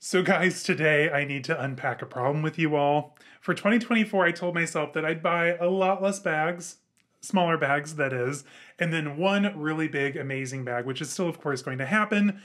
So guys, today I need to unpack a problem with you all. For 2024, I told myself that I'd buy a lot less bags, smaller bags that is, and then one really big, amazing bag, which is still of course going to happen.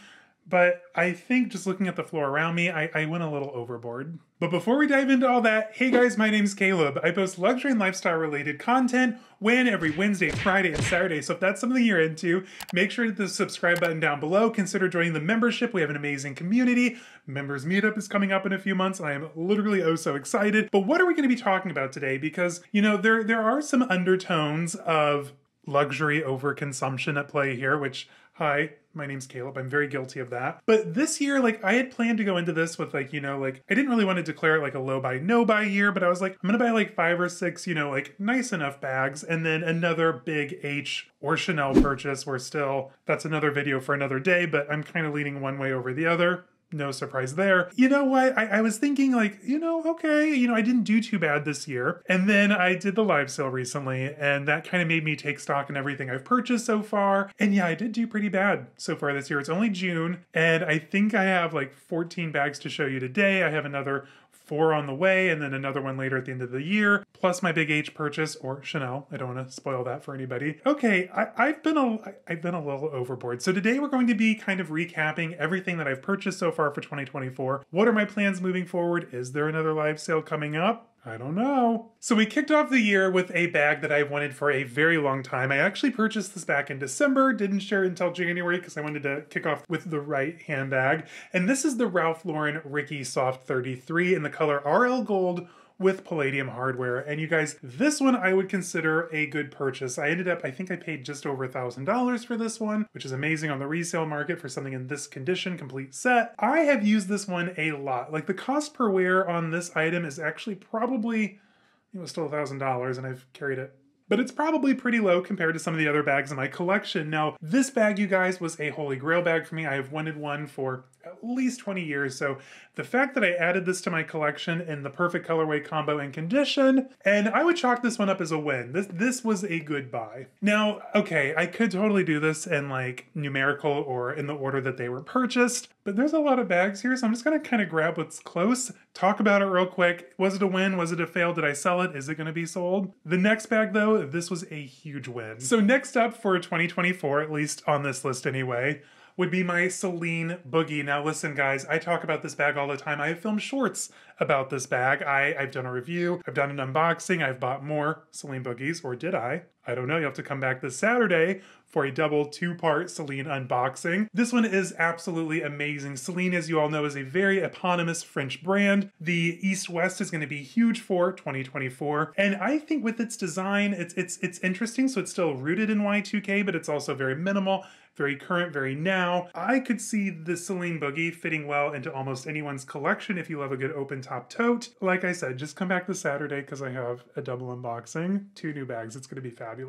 But I think just looking at the floor around me, I went a little overboard. But before we dive into all that, hey guys, my name's Caleb. I post luxury and lifestyle related content every Wednesday, Friday, and Saturday. So if that's something you're into, make sure to hit the subscribe button down below. Consider joining the membership. We have an amazing community. Members Meetup is coming up in a few months, and I am literally oh so excited. But what are we going to be talking about today? Because, you know, there are some undertones of luxury overconsumption at play here, which, hi, my name's Caleb. I'm very guilty of that. But this year, like, I had planned to go into this with, like, you know, like, I didn't really want to declare it like a low buy, no buy year, but I was like, I'm gonna buy like 5 or 6, you know, like nice enough bags, and then another big H or Chanel purchase where still, that's another video for another day, but I'm kind of leaning one way over the other. No surprise there. You know what? I was thinking like, you know, okay, you know, I didn't do too bad this year. And then I did the live sale recently, and that kind of made me take stock in everything I've purchased so far. And yeah, I did do pretty bad so far this year. It's only June, and I think I have like 14 bags to show you today. I have another 4 on the way, and then another one later at the end of the year, plus my big H purchase, or Chanel. I don't want to spoil that for anybody. Okay, I've been a little overboard. So today we're going to be kind of recapping everything that I've purchased so far for 2024. What are my plans moving forward? Is there another live sale coming up? I don't know. So we kicked off the year with a bag that I've wanted for a very long time. I actually purchased this back in December, didn't share it until January because I wanted to kick off with the right handbag. And this is the Ralph Lauren Ricky Soft 33 in the color RL Gold with palladium hardware. And you guys, this one I would consider a good purchase. I ended up, I think I paid just over $1,000 for this one, which is amazing on the resale market for something in this condition, complete set. I have used this one a lot. Like the cost per wear on this item is actually probably, it was still $1,000 and I've carried it, but it's probably pretty low compared to some of the other bags in my collection. Now, this bag, you guys, was a holy grail bag for me. I have wanted one for at least 20 years. So the fact that I added this to my collection in the perfect colorway combo and condition, and I would chalk this one up as a win. This was a good buy. Now, okay, I could totally do this in like numerical or in the order that they were purchased, but there's a lot of bags here, so I'm just gonna kind of grab what's close, talk about it real quick. Was it a win? Was it a fail? Did I sell it? Is it gonna be sold? The next bag though, this was a huge win. So next up for 2024, at least on this list anyway, would be my Celine Boogie. Now listen guys, I talk about this bag all the time. I have filmed shorts about this bag. I've done a review, I've done an unboxing, I've bought more Celine Boogies, or did I? I don't know, you'll have to come back this Saturday for a double 2-part Celine unboxing. This one is absolutely amazing. Celine, as you all know, is a very eponymous French brand. The East-West is gonna be huge for 2024. And I think with its design, it's interesting. So it's still rooted in Y2K, but it's also very minimal, very current, very now. I could see the Celine Boogie fitting well into almost anyone's collection if you love a good open top tote. Like I said, just come back this Saturday because I have a double unboxing, 2 new bags. It's gonna be fabulous.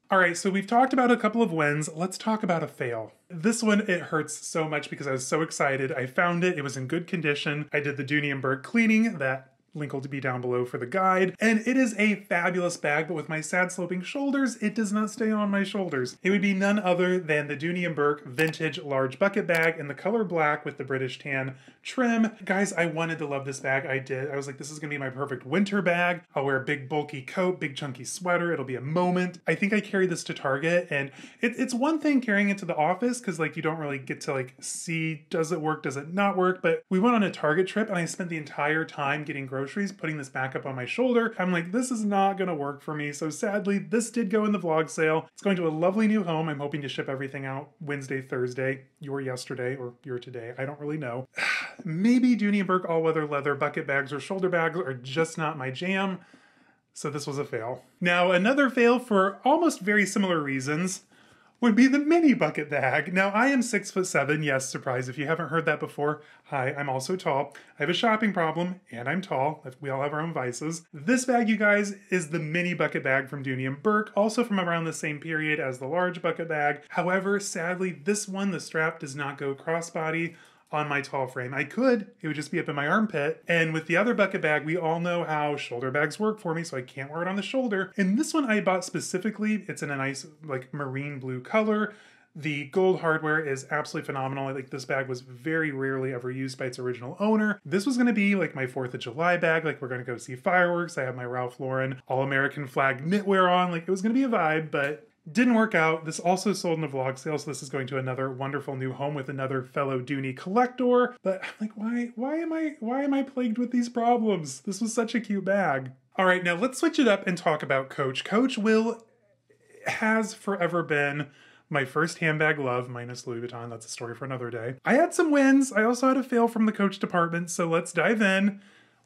All right, so we've talked about a couple of wins. Let's talk about a fail. This one, it hurts so much because I was so excited. I found it, it was in good condition. I did the Dooney and Bourke cleaning, that link will be down below for the guide. And it is a fabulous bag, but with my sad sloping shoulders, it does not stay on my shoulders. It would be none other than the Dooney and Bourke Vintage Large Bucket Bag in the color black with the British tan trim. Guys, I wanted to love this bag. I did. I was like, this is gonna be my perfect winter bag. I'll wear a big bulky coat, big chunky sweater. It'll be a moment. I think I carried this to Target, and it's one thing carrying it to the office because like you don't really get to like see, does it work, does it not work? But we went on a Target trip and I spent the entire time getting groceries, putting this back up on my shoulder. I'm like, this is not gonna work for me. So sadly, this did go in the vlog sale. It's going to a lovely new home. I'm hoping to ship everything out Wednesday, Thursday, your yesterday, or your today. I don't really know. Maybe Dooney and Bourke all-weather leather bucket bags or shoulder bags are just not my jam. So this was a fail. Now, another fail for almost very similar reasons would be the mini bucket bag. Now, I am 6'7". Yes, surprise if you haven't heard that before. Hi, I'm also tall. I have a shopping problem, and I'm tall. We all have our own vices. This bag, you guys, is the mini bucket bag from Dooney and Bourke, also from around the same period as the large bucket bag. However, sadly, this one, the strap does not go crossbody on my tall frame. I could, it would just be up in my armpit. And with the other bucket bag, we all know how shoulder bags work for me, so I can't wear it on the shoulder. And this one I bought specifically, it's in a nice like marine blue color. The gold hardware is absolutely phenomenal. Like this bag was very rarely ever used by its original owner. This was gonna be like my 4th of July bag. Like we're gonna go see fireworks. I have my Ralph Lauren all-American flag knitwear on. Like it was gonna be a vibe, but didn't work out. This also sold in a vlog sale, so this is going to another wonderful new home with another fellow Dooney collector. But I'm like, why am I plagued with these problems? This was such a cute bag. All right, now let's switch it up and talk about Coach. Coach has forever been my first handbag love, minus Louis Vuitton. That's a story for another day. I had some wins. I also had a fail from the Coach department, so let's dive in.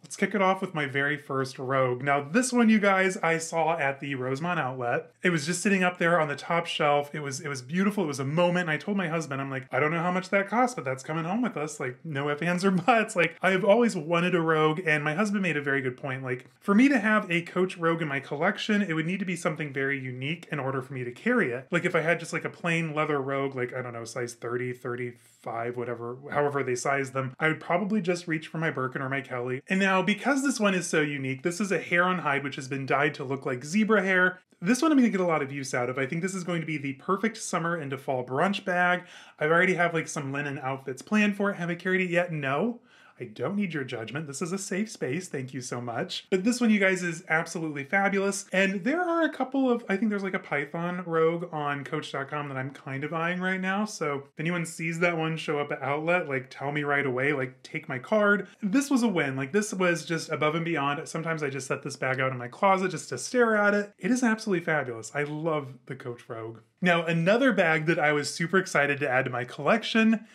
Let's kick it off with my very first Rogue. Now this one, you guys, I saw at the Rosemont outlet. It was just sitting up there on the top shelf. It was beautiful. It was a moment. I told my husband, I'm like, I don't know how much that cost, but that's coming home with us. Like no ifs, ands, or buts. Like I have always wanted a Rogue, and my husband made a very good point. Like for me to have a Coach Rogue in my collection, it would need to be something very unique in order for me to carry it. Like if I had just like a plain leather Rogue, like I don't know, size 30, 35, whatever, however they size them, I would probably just reach for my Birkin or my Kelly. And now because this one is so unique, this is a hair on hide which has been dyed to look like zebra hair. This one I'm going to get a lot of use out of. I think this is going to be the perfect summer into fall brunch bag. I already have like some linen outfits planned for it. Have I carried it yet? No. I don't need your judgment. This is a safe space. Thank you so much. But this one, you guys, is absolutely fabulous. And there are a couple of, I think there's like a Python Rogue on Coach.com that I'm kind of eyeing right now. So if anyone sees that one show up at outlet, like tell me right away, like take my card. This was a win. Like this was just above and beyond. Sometimes I just set this bag out in my closet just to stare at it. It is absolutely fabulous. I love the Coach Rogue. Now, another bag that I was super excited to add to my collection.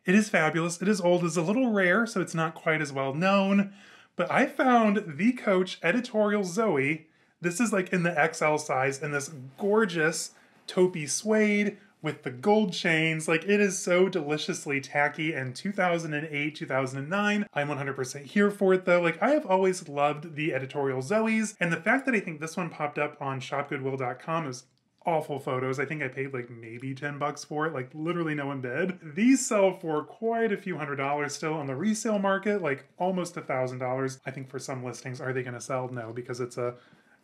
It is fabulous. It is old. It's a little rare, so it's not quite as well known. But I found the Coach Editorial Zoe. This is like in the XL size, and this gorgeous taupey suede with the gold chains. Like it is so deliciously tacky, and 2008, 2009. I'm 100% here for it though. Like I have always loved the Editorial Zoes, and the fact that I think this one popped up on shopgoodwill.com is awful photos. I think I paid like maybe 10 bucks for it, like literally no one bid. These sell for quite a few $100s still on the resale market, like almost $1,000. I think for some listings. Are they gonna sell? No, because it's a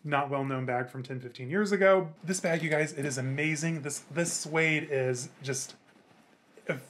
not well-known bag from 10, 15 years ago. This bag, you guys, it is amazing. This suede is just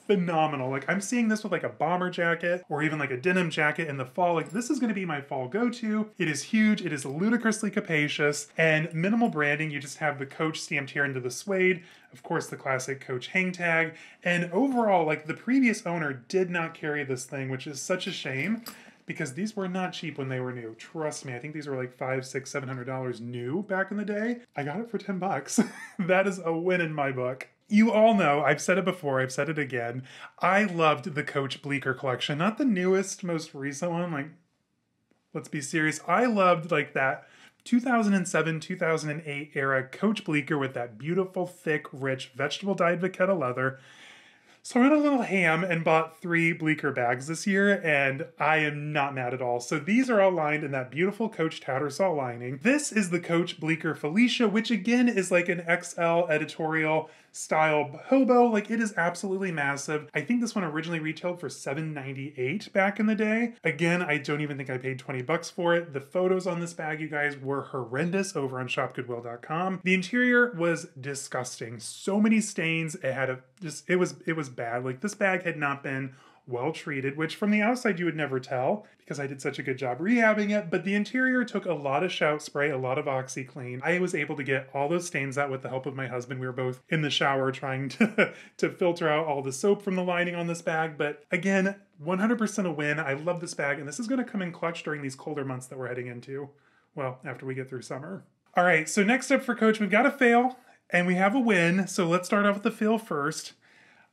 phenomenal. Like I'm seeing this with like a bomber jacket or even like a denim jacket in the fall. Like this is going to be my fall go-to. It is huge. It is ludicrously capacious and minimal branding. You just have the Coach stamped here into the suede. Of course, the classic Coach hang tag. And overall, like the previous owner did not carry this thing, which is such a shame because these were not cheap when they were new. Trust me. I think these were like $500, $600, $700 new back in the day. I got it for 10 bucks. That is a win in my book. You all know, I've said it before, I've said it again, I loved the Coach Bleecker collection. Not the newest, most recent one, like, let's be serious. I loved like that 2007, 2008 era Coach Bleecker with that beautiful, thick, rich, vegetable-dyed vachetta leather. So I went a little ham and bought 3 Bleecker bags this year, and I am not mad at all. So these are all lined in that beautiful Coach Tattersall lining. This is the Coach Bleecker Felicia, which again is like an XL editorial style hobo. Like it is absolutely massive. I think this one originally retailed for $7.98 back in the day. Again, I don't even think I paid 20 bucks for it. The photos on this bag, you guys, were horrendous over on shopgoodwill.com. The interior was disgusting. So many stains. It had it was bad. Like this bag had not been well treated, which from the outside you would never tell because I did such a good job rehabbing it, but the interior took a lot of shout spray, a lot of OxyClean. I was able to get all those stains out with the help of my husband. We were both in the shower trying to filter out all the soap from the lining on this bag, but again, 100% a win. I love this bag, and this is going to come in clutch during these colder months that we're heading into. Well, after we get through summer. All right, so next up for Coach, we've got a fail, and we have a win, so let's start off with the fail first.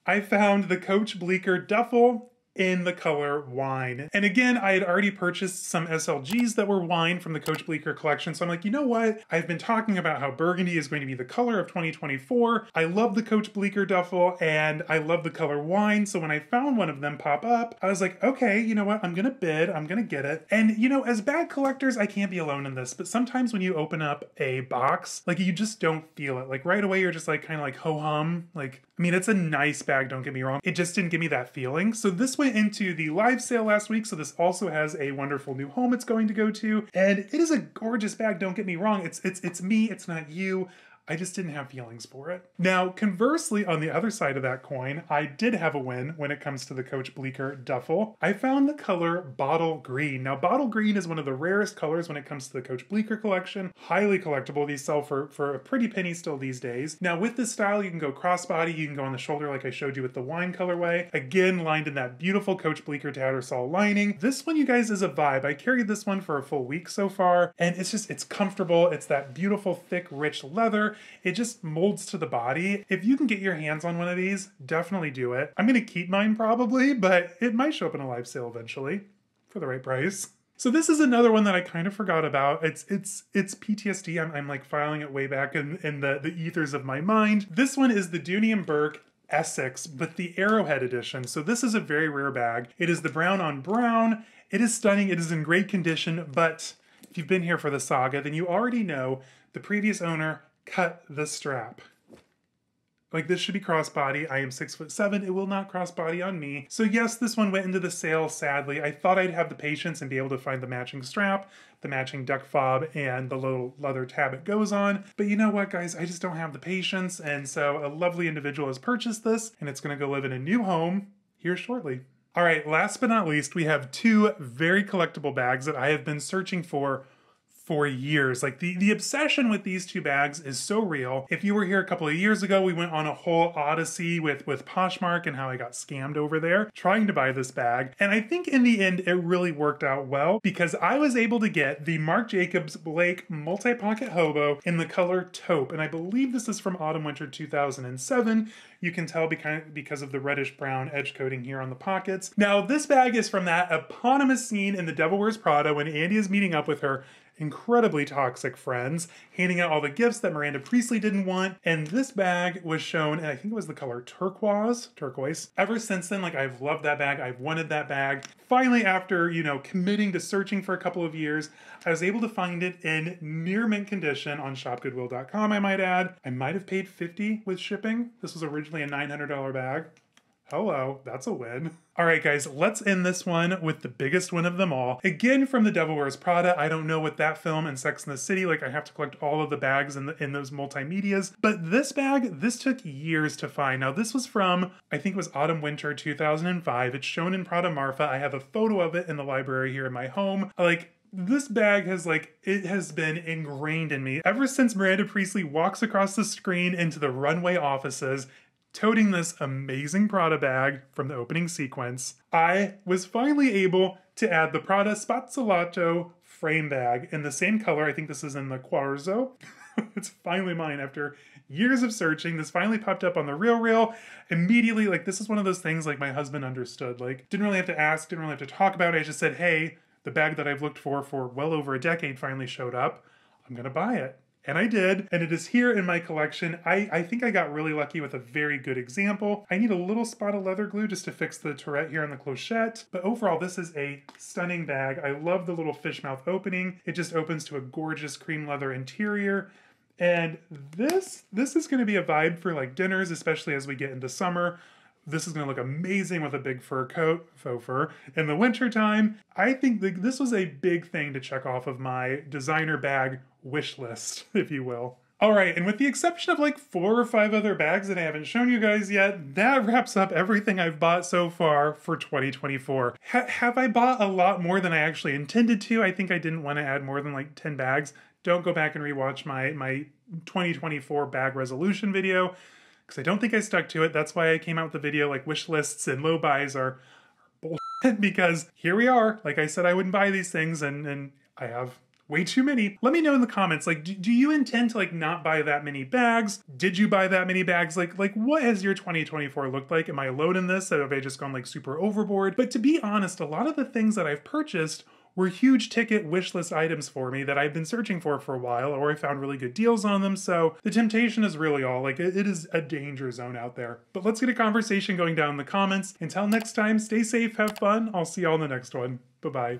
I found the Coach Bleecker duffel in the color wine. And again, I had already purchased some SLGs that were wine from the Coach Bleecker collection. So I'm like, you know what? I've been talking about how burgundy is going to be the color of 2024. I love the Coach Bleecker duffel and I love the color wine. So when I found one of them pop up, I was like, okay, you know what? I'm gonna bid, I'm gonna get it. And you know, as bag collectors, I can't be alone in this, but sometimes when you open up a box, like you just don't feel it. Like right away, you're just like kind of like ho-hum. Like, I mean, it's a nice bag, don't get me wrong. It just didn't give me that feeling. So this went into the live sale last week. So this also has a wonderful new home it's going to go to. And it is a gorgeous bag, don't get me wrong. It's me, it's not you. I just didn't have feelings for it. Now, conversely, on the other side of that coin, I did have a win when it comes to the Coach Bleecker duffel. I found the color bottle green. Now, bottle green is one of the rarest colors when it comes to the Coach Bleecker collection. Highly collectible. These sell for a pretty penny still these days. Now, with this style, you can go crossbody, you can go on the shoulder like I showed you with the wine colorway. Again, lined in that beautiful Coach Bleecker Tattersall lining. This one, you guys, is a vibe. I carried this one for a full week so far, and it's comfortable. It's that beautiful, thick, rich leather. It just molds to the body. If you can get your hands on one of these, definitely do it. I'm gonna keep mine probably, but it might show up in a live sale eventually for the right price. So this is another one that I kind of forgot about. It's PTSD. I'm like filing it way back in the ethers of my mind. This one is the Dooney and Bourke Essex, but the Arrowhead edition. So this is a very rare bag. It is the brown on brown. It is stunning. It is in great condition, but if you've been here for the saga, then you already know the previous owner cut the strap. Like, this should be crossbody. I am 6'7". It will not crossbody on me. So yes, this one went into the sale, sadly. I thought I'd have the patience and be able to find the matching strap, the matching duck fob, and the little leather tab it goes on. But you know what, guys? I just don't have the patience. And so a lovely individual has purchased this, and it's gonna go live in a new home here shortly. All right, last but not least, we have two very collectible bags that I have been searching for years. Like the obsession with these two bags is so real. If you were here a couple of years ago, we went on a whole odyssey with Poshmark and how I got scammed over there trying to buy this bag. And I think in the end, it really worked out well because I was able to get the Marc Jacobs Blake multi-pocket hobo in the color taupe. And I believe this is from autumn winter 2007. You can tell because of the reddish brown edge coating here on the pockets. Now this bag is from that eponymous scene in The Devil Wears Prada when Andy is meeting up with her incredibly toxic friends, handing out all the gifts that Miranda Priestley didn't want. And this bag was shown, and I think it was the color turquoise. Ever since then, like, I've loved that bag. I've wanted that bag. Finally, after, committing to searching for a couple of years, I was able to find it in near mint condition on shopgoodwill.com, I might add. I might have paid $50 with shipping. This was originally a $900 bag. Hello, that's a win. All right, guys, let's end this one with the biggest win of them all. Again, from The Devil Wears Prada. I don't know what that film and Sex and the City, like I have to collect all of the bags in those multimedias. But this bag, this took years to find. Now, this was from, I think it was autumn winter 2005. It's shown in Prada Marfa. I have a photo of it in the library here in my home. This bag has it has been ingrained in me ever since Miranda Priestley walks across the screen into the runway offices toting this amazing Prada bag from the opening sequence. I was finally able to add the Prada Spazzolato frame bag in the same color. I think this is in the Quarzo. It's finally mine after years of searching. This finally popped up on the RealReal. Immediately, this is one of those things my husband understood. Didn't really have to ask, didn't really have to talk about it. I just said, hey, the bag that I've looked for well over a decade finally showed up. I'm gonna buy it. And I did, and it is here in my collection. I think I got really lucky with a very good example. I need a little spot of leather glue just to fix the turret here on the clochette, but overall this is a stunning bag. I love the little fish mouth opening. It just opens to a gorgeous cream leather interior. And this is gonna be a vibe for dinners, especially as we get into summer. This is gonna look amazing with a big fur coat, faux fur, in the winter time. I think this was a big thing to check off of my designer bag wish list, if you will. All right, and with the exception of 4 or 5 other bags that I haven't shown you guys yet, that wraps up everything I've bought so far for 2024. Have I bought a lot more than I actually intended to? I think I didn't want to add more than 10 bags. Don't go back and rewatch my 2024 bag resolution video, because I don't think I stuck to it. That's why I came out with the video wish lists and low buys are bullshit, because here we are. Like I said, I wouldn't buy these things, and I have way too many. Let me know in the comments, do you intend to not buy that many bags? Did you buy that many bags? What has your 2024 looked like? Am I alone in this? Have I just gone super overboard? But to be honest, a lot of the things that I've purchased were huge ticket wish list items for me that I've been searching for a while, or I found really good deals on them. So the temptation is really all, it is a danger zone out there. But let's get a conversation going down in the comments. Until next time, stay safe, have fun. I'll see y'all in the next one. Bye-bye.